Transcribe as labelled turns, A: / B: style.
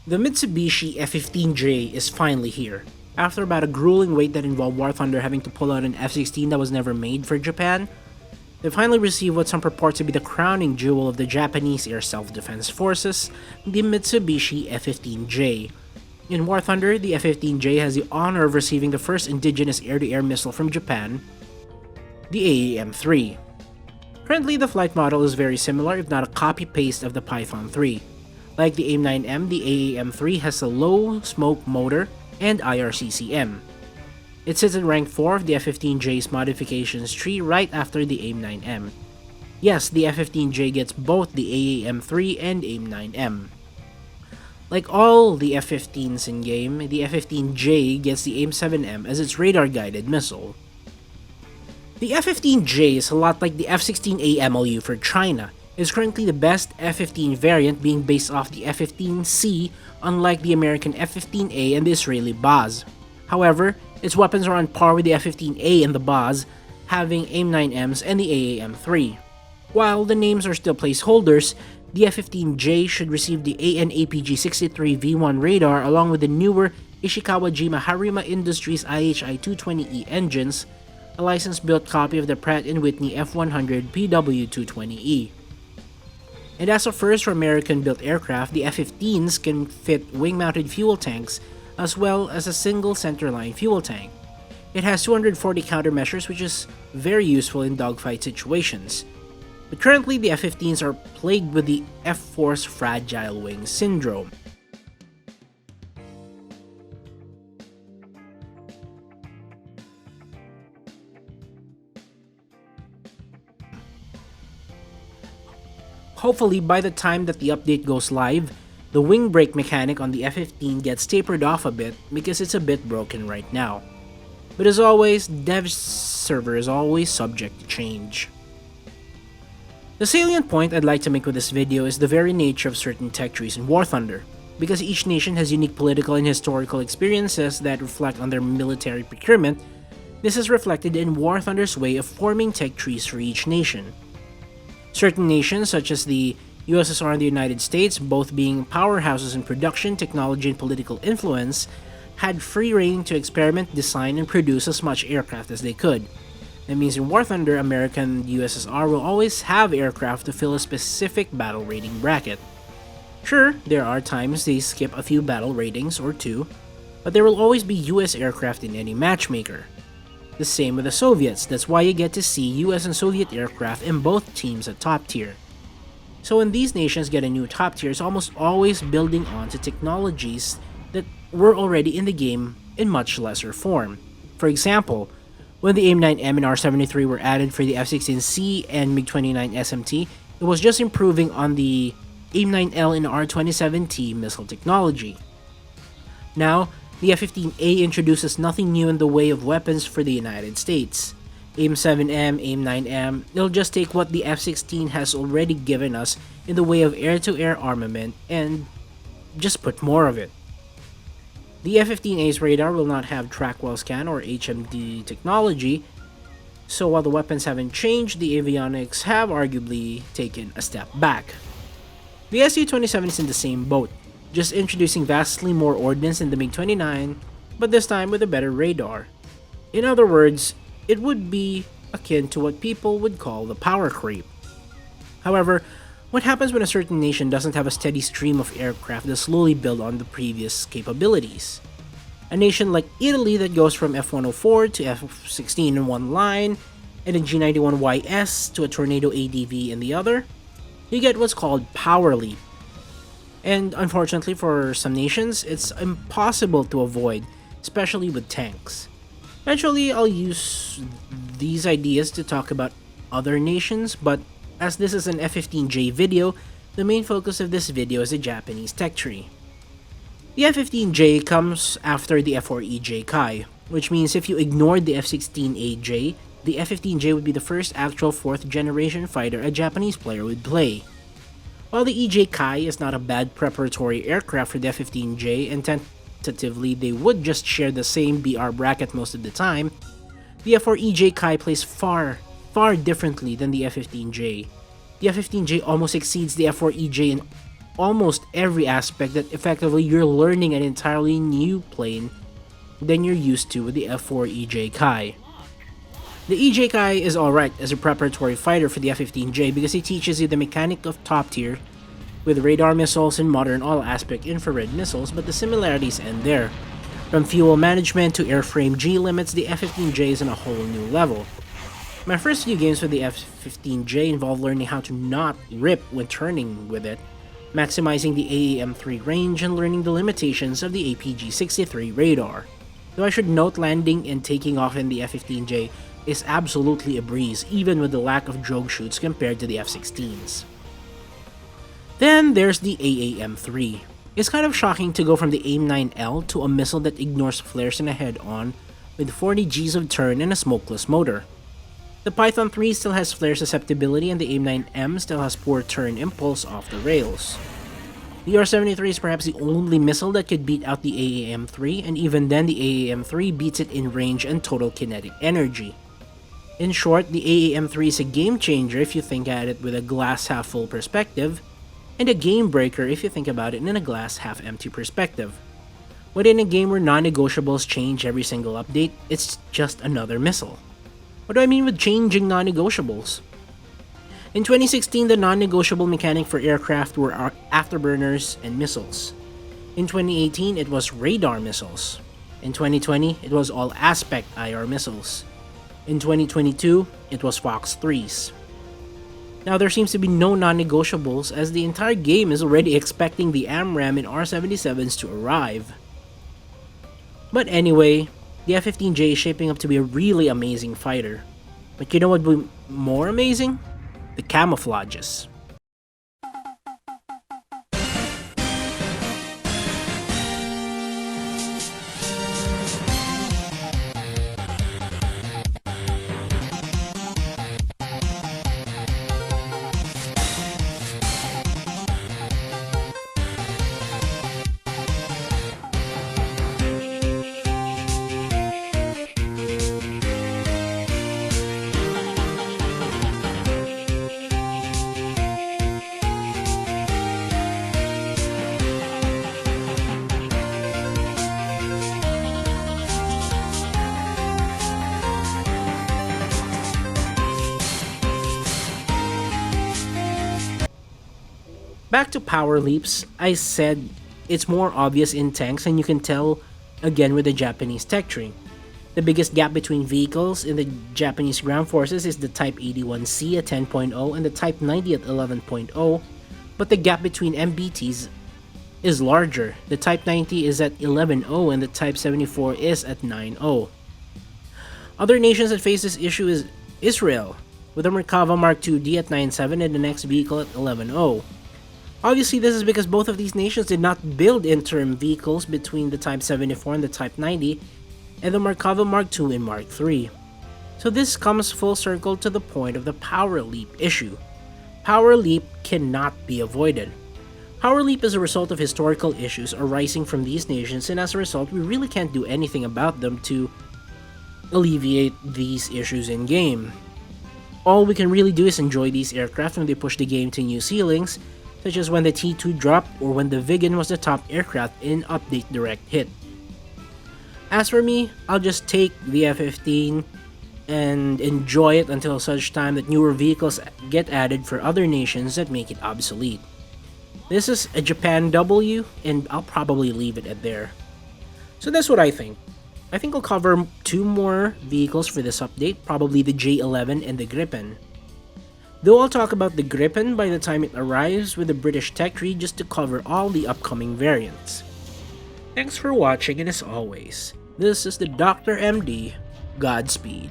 A: The Mitsubishi F-15J is finally here. After about a grueling wait that involved War Thunder having to pull out an F-16 that was never made for Japan, they finally received what some purport to be the crowning jewel of the Japanese Air Self-Defense Forces, the Mitsubishi F-15J. In War Thunder, the F-15J has the honor of receiving the first indigenous air-to-air missile from Japan, the AAM-3. Currently, the flight model is very similar, if not a copy-paste of the Python 3. Like the AIM-9M, the AAM-3 has a low-smoke motor and IRCCM. It sits at rank 4 of the F-15J's modifications tree right after the AIM-9M. Yes, the F-15J gets both the AAM-3 and AIM-9M. Like all the F-15s in-game, the F-15J gets the AIM-7M as its radar-guided missile. The F-15J is a lot like the F-16A MLU for China. It's currently the best F-15 variant, being based off the F-15C, unlike the American F-15A and the Israeli Baz. However, its weapons are on par with the F-15A and the Baz, having AIM-9Ms and the AAM-3. While the names are still placeholders, the F-15J should receive the AN/APG-63 V1 radar along with the newer Ishikawa-jima Harima Industries IHI-220E engines, a license-built copy of the Pratt & Whitney F-100 PW-220E. And as a first for American-built aircraft, the F-15s can fit wing-mounted fuel tanks as well as a single centerline fuel tank. It has 240 countermeasures, which is very useful in dogfight situations. But currently, the F-15s are plagued with the F-Force fragile wing syndrome. Hopefully, by the time that the update goes live, the wing brake mechanic on the F-15 gets tapered off a bit because it's a bit broken right now. But as always, dev server is always subject to change. The salient point I'd like to make with this video is the very nature of certain tech trees in War Thunder. Because each nation has unique political and historical experiences that reflect on their military procurement, this is reflected in War Thunder's way of forming tech trees for each nation. Certain nations, such as the USSR and the United States, both being powerhouses in production, technology, and political influence, had free reign to experiment, design, and produce as much aircraft as they could. That means in War Thunder, America and the USSR will always have aircraft to fill a specific battle rating bracket. Sure, there are times they skip a few battle ratings or two, but there will always be US aircraft in any matchmaker. The same with the Soviets, that's why you get to see US and Soviet aircraft in both teams at top tier. So when these nations get a new top tier, it's almost always building onto technologies that were already in the game in much lesser form. For example, when the AIM-9M and R-73 were added for the F-16C and MiG-29 SMT, it was just improving on the AIM-9L and R-27T missile technology. Now, the F-15A introduces nothing new in the way of weapons for the United States. AIM-7M, AIM-9M, it'll just take what the F-16 has already given us in the way of air-to-air armament and just put more of it. The F-15A's radar will not have track-well scan or HMD technology, so while the weapons haven't changed, the avionics have arguably taken a step back. The Su-27 is in the same boat, just introducing vastly more ordnance than the MiG-29, but this time with a better radar. In other words, it would be akin to what people would call the power creep. However, what happens when a certain nation doesn't have a steady stream of aircraft that slowly build on the previous capabilities? A nation like Italy that goes from F-104 to F-16 in one line, and a G91YS to a Tornado ADV in the other, you get what's called power leap. And unfortunately for some nations, it's impossible to avoid, especially with tanks. Eventually, I'll use these ideas to talk about other nations, but as this is an F-15J video, the main focus of this video is the Japanese tech tree. The F-15J comes after the F-4EJ Kai, which means if you ignored the F-16AJ, the F-15J would be the first actual 4th generation fighter a Japanese player would play. While the EJ Kai is not a bad preparatory aircraft for the F-15J, and tentatively they would just share the same BR bracket most of the time, the F-4EJ Kai plays far differently than the F-15J. The F-15J almost exceeds the F-4EJ in almost every aspect that effectively you're learning an entirely new plane than you're used to with the F-4EJ Kai. The EJ Kai is alright as a preparatory fighter for the F-15J because it teaches you the mechanic of top tier with radar missiles and modern all-aspect infrared missiles, but the similarities end there. From fuel management to airframe G limits, the F-15J is on a whole new level. My first few games with the F-15J involved learning how to not rip when turning with it, maximizing the AAM-3 range, and learning the limitations of the APG-63 radar. Though I should note landing and taking off in the F-15J is absolutely a breeze, even with the lack of drogue chutes compared to the F-16s. Then there's the AAM-3. It's kind of shocking to go from the AIM-9L to a missile that ignores flares in a head-on with 40 Gs of turn and a smokeless motor. The Python 3 still has flare susceptibility and the AIM-9M still has poor turn impulse off the rails. The R-73 is perhaps the only missile that could beat out the AAM-3, and even then the AAM-3 beats it in range and total kinetic energy. In short, the AAM-3 is a game changer if you think at it with a glass half full perspective, and a game breaker if you think about it in a glass half empty perspective. But in a game where non-negotiables change every single update, it's just another missile. What do I mean with changing non-negotiables? In 2016, the non-negotiable mechanic for aircraft were afterburners and missiles. In 2018, it was radar missiles. In 2020, it was all-aspect IR missiles. In 2022, it was Fox 3s. Now there seems to be no non-negotiables as the entire game is already expecting the AMRAAM and R-77s to arrive. But anyway, the F-15J is shaping up to be a really amazing fighter. But you know what would be more amazing? The camouflages. Back to power leaps, I said it's more obvious in tanks and you can tell again with the Japanese tech tree. The biggest gap between vehicles in the Japanese ground forces is the Type 81C at 10.0 and the Type 90 at 11.0, but the gap between MBTs is larger. The Type 90 is at 11.0 and the Type 74 is at 9.0. Other nations that face this issue is Israel, with the Merkava Mark II-D at 9.7 and the next vehicle at 11.0. Obviously, this is because both of these nations did not build interim vehicles between the Type 74 and the Type 90, and the Merkava Mark II and Mark III. So this comes full circle to the point of the power leap issue. Power leap cannot be avoided. Power leap is a result of historical issues arising from these nations, and as a result, we really can't do anything about them to alleviate these issues in game. All we can really do is enjoy these aircraft when they push the game to new ceilings, such as when the T2 dropped or when the Viggen was the top aircraft in Update Direct Hit. As for me, I'll just take the F-15 and enjoy it until such time that newer vehicles get added for other nations that make it obsolete. This is a Japan W, and I'll probably leave it at there. So that's what I think. I think I'll cover 2 more vehicles for this update, probably the J11 and the Gripen. Though I'll talk about the Gripen by the time it arrives with the British tech tree just to cover all the upcoming variants. Thanks for watching, and as always, this is the Dr. MD. Godspeed.